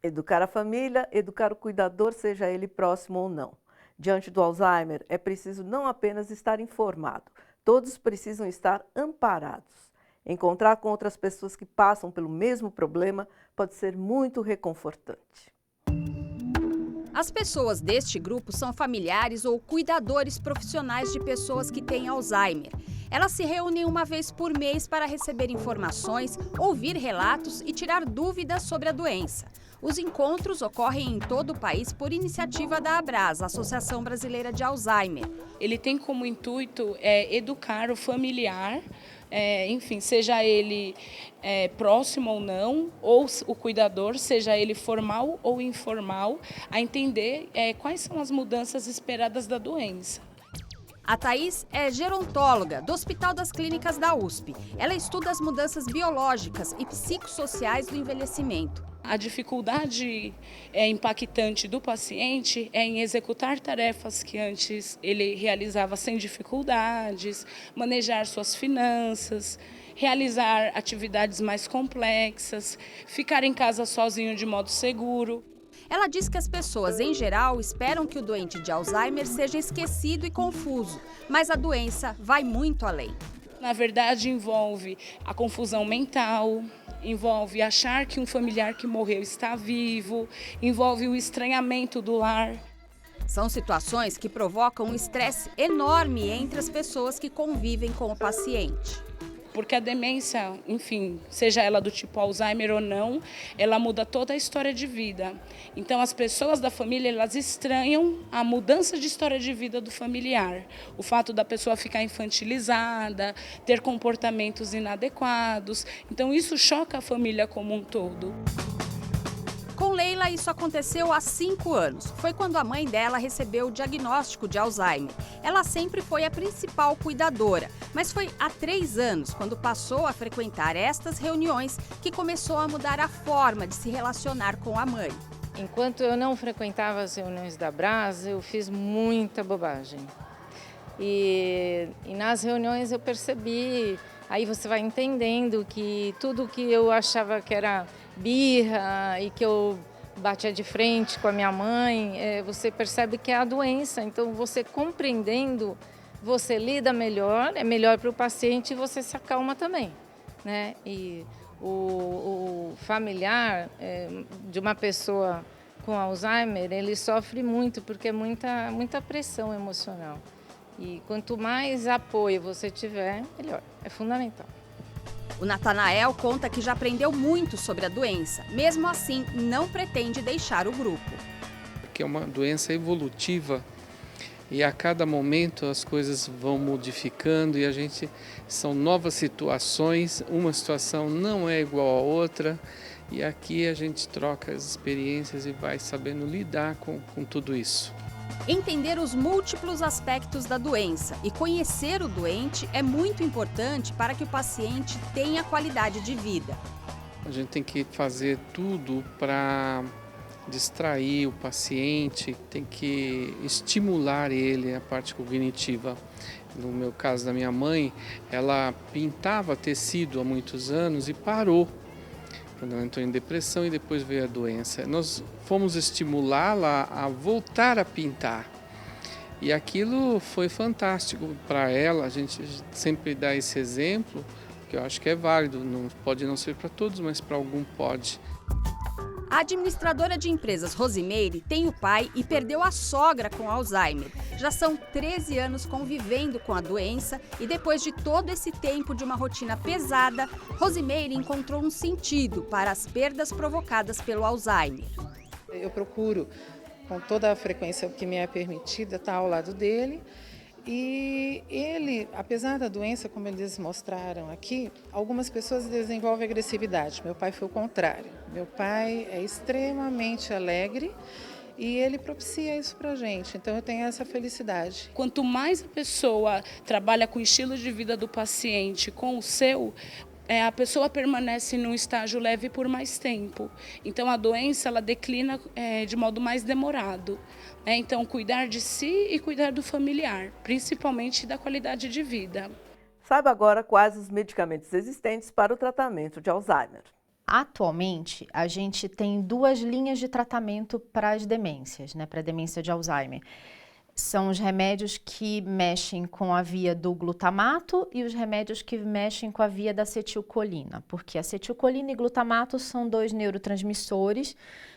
Educar a família, educar o cuidador, seja ele próximo ou não. Diante do Alzheimer, é preciso não apenas estar informado, todos precisam estar amparados. Encontrar com outras pessoas que passam pelo mesmo problema pode ser muito reconfortante. As pessoas deste grupo são familiares ou cuidadores profissionais de pessoas que têm Alzheimer. Elas se reúnem uma vez por mês para receber informações, ouvir relatos e tirar dúvidas sobre a doença. Os encontros ocorrem em todo o país por iniciativa da ABRAS, Associação Brasileira de Alzheimer. Ele tem como intuito educar o familiar, enfim, seja ele próximo ou não, ou o cuidador, seja ele formal ou informal, a entender quais são as mudanças esperadas da doença. A Thaís é gerontóloga do Hospital das Clínicas da USP. Ela estuda as mudanças biológicas e psicossociais do envelhecimento. A dificuldade impactante do paciente é em executar tarefas que antes ele realizava sem dificuldades, manejar suas finanças, realizar atividades mais complexas, ficar em casa sozinho de modo seguro. Ela diz que as pessoas, em geral, esperam que o doente de Alzheimer seja esquecido e confuso, mas a doença vai muito além. Na verdade, envolve a confusão mental, envolve achar que um familiar que morreu está vivo, envolve o estranhamento do lar. São situações que provocam um estresse enorme entre as pessoas que convivem com o paciente. Porque a demência, enfim, seja ela do tipo Alzheimer ou não, ela muda toda a história de vida. Então, as pessoas da família, elas estranham a mudança de história de vida do familiar. O fato da pessoa ficar infantilizada, ter comportamentos inadequados. Então, isso choca a família como um todo. Com Leila, isso aconteceu há 5 anos. Foi quando a mãe dela recebeu o diagnóstico de Alzheimer. Ela sempre foi a principal cuidadora, mas foi há 3 anos, quando passou a frequentar estas reuniões, que começou a mudar a forma de se relacionar com a mãe. Enquanto eu não frequentava as reuniões da ABRAS, eu fiz muita bobagem. E nas reuniões eu percebi, aí você vai entendendo que tudo que eu achava que era birra e que eu batia de frente com a minha mãe, você percebe que é a doença. Então, você compreendendo, você lida melhor, é melhor para o paciente e você se acalma também, né? E o familiar de uma pessoa com Alzheimer, ele sofre muito, porque é muita pressão emocional. E quanto mais apoio você tiver, melhor. É fundamental. O Natanael conta que já aprendeu muito sobre a doença. Mesmo assim, não pretende deixar o grupo. Que é uma doença evolutiva e a cada momento as coisas vão modificando e são novas situações, uma situação não é igual a outra e aqui a gente troca as experiências e vai sabendo lidar com tudo isso. Entender os múltiplos aspectos da doença e conhecer o doente é muito importante para que o paciente tenha qualidade de vida. A gente tem que fazer tudo para distrair o paciente, tem que estimular ele, a parte cognitiva. No meu caso da minha mãe, ela pintava tecido há muitos anos e parou. Quando ela entrou em depressão e depois veio a doença. Nós fomos estimulá-la a voltar a pintar. E aquilo foi fantástico para ela. A gente sempre dá esse exemplo, que eu acho que é válido. Não, pode não ser para todos, mas para algum pode. A administradora de empresas Rosimeire tem o pai e perdeu a sogra com Alzheimer. Já são 13 anos convivendo com a doença e depois de todo esse tempo de uma rotina pesada, Rosimeire encontrou um sentido para as perdas provocadas pelo Alzheimer. Eu procuro, com toda a frequência que me é permitida, estar ao lado dele. E ele, apesar da doença, como eles mostraram aqui, algumas pessoas desenvolvem agressividade. Meu pai foi o contrário. Meu pai é extremamente alegre e ele propicia isso para a gente. Então eu tenho essa felicidade. Quanto mais a pessoa trabalha com o estilo de vida do paciente, com o seu, a pessoa permanece num estágio leve por mais tempo. Então a doença ela declina de modo mais demorado. Então, cuidar de si e cuidar do familiar, principalmente da qualidade de vida. Saiba agora quais os medicamentos existentes para o tratamento de Alzheimer. Atualmente, a gente tem 2 linhas de tratamento para as demências, né, para a demência de Alzheimer. São os remédios que mexem com a via do glutamato e os remédios que mexem com a via da acetilcolina, porque acetilcolina e glutamato são 2 neurotransmissores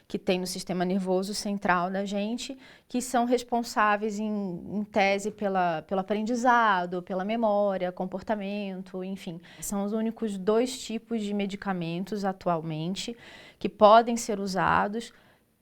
que tem no sistema nervoso central da gente, que são responsáveis, em tese, pelo aprendizado, pela memória, comportamento, enfim. São os únicos 2 tipos de medicamentos atualmente que podem ser usados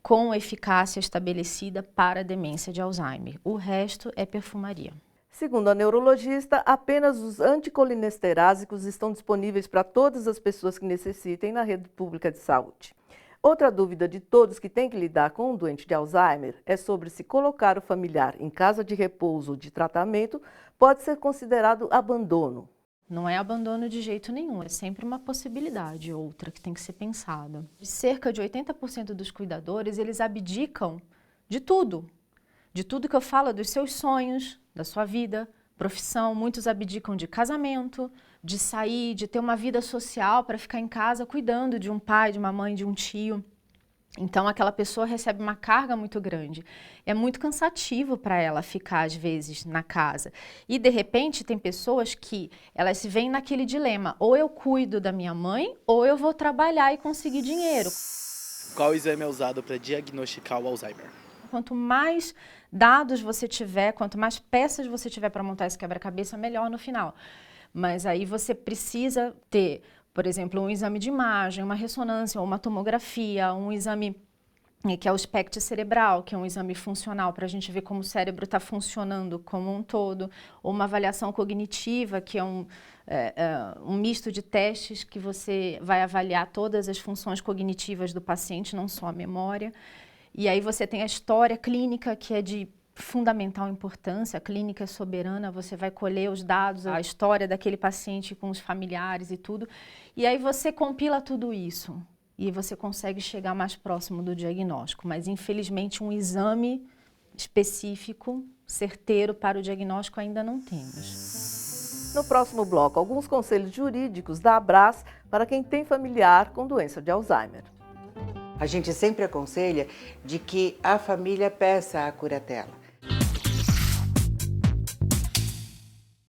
com eficácia estabelecida para a demência de Alzheimer. O resto é perfumaria. Segundo a neurologista, apenas os anticolinesterásicos estão disponíveis para todas as pessoas que necessitem na rede pública de saúde. Outra dúvida de todos que têm que lidar com um doente de Alzheimer é sobre se colocar o familiar em casa de repouso ou de tratamento pode ser considerado abandono. Não é abandono de jeito nenhum, é sempre uma possibilidade, outra que tem que ser pensada. Cerca de 80% dos cuidadores, eles abdicam de tudo que eu falo, dos seus sonhos, da sua vida, profissão. Muitos abdicam de casamento, de sair, de ter uma vida social para ficar em casa cuidando de um pai, de uma mãe, de um tio. Então, aquela pessoa recebe uma carga muito grande. É muito cansativo para ela ficar, às vezes, na casa. E, de repente, tem pessoas que elas se veem naquele dilema. Ou eu cuido da minha mãe, ou eu vou trabalhar e conseguir dinheiro. Qual exame é usado para diagnosticar o Alzheimer? Quanto mais dados você tiver, quanto mais peças você tiver para montar esse quebra-cabeça, melhor no final. Mas aí você precisa ter, por exemplo, um exame de imagem, uma ressonância, uma tomografia, um exame que é o SPECT cerebral, que é um exame funcional para a gente ver como o cérebro está funcionando como um todo, ou uma avaliação cognitiva, que é um misto de testes que você vai avaliar todas as funções cognitivas do paciente, não só a memória. E aí você tem a história clínica, que é de fundamental importância, a clínica é soberana, você vai colher os dados, a história daquele paciente com os familiares e tudo, e aí você compila tudo isso, e você consegue chegar mais próximo do diagnóstico, mas infelizmente um exame específico, certeiro para o diagnóstico ainda não temos. No próximo bloco, alguns conselhos jurídicos da Abras para quem tem familiar com doença de Alzheimer. A gente sempre aconselha de que a família peça a curatela.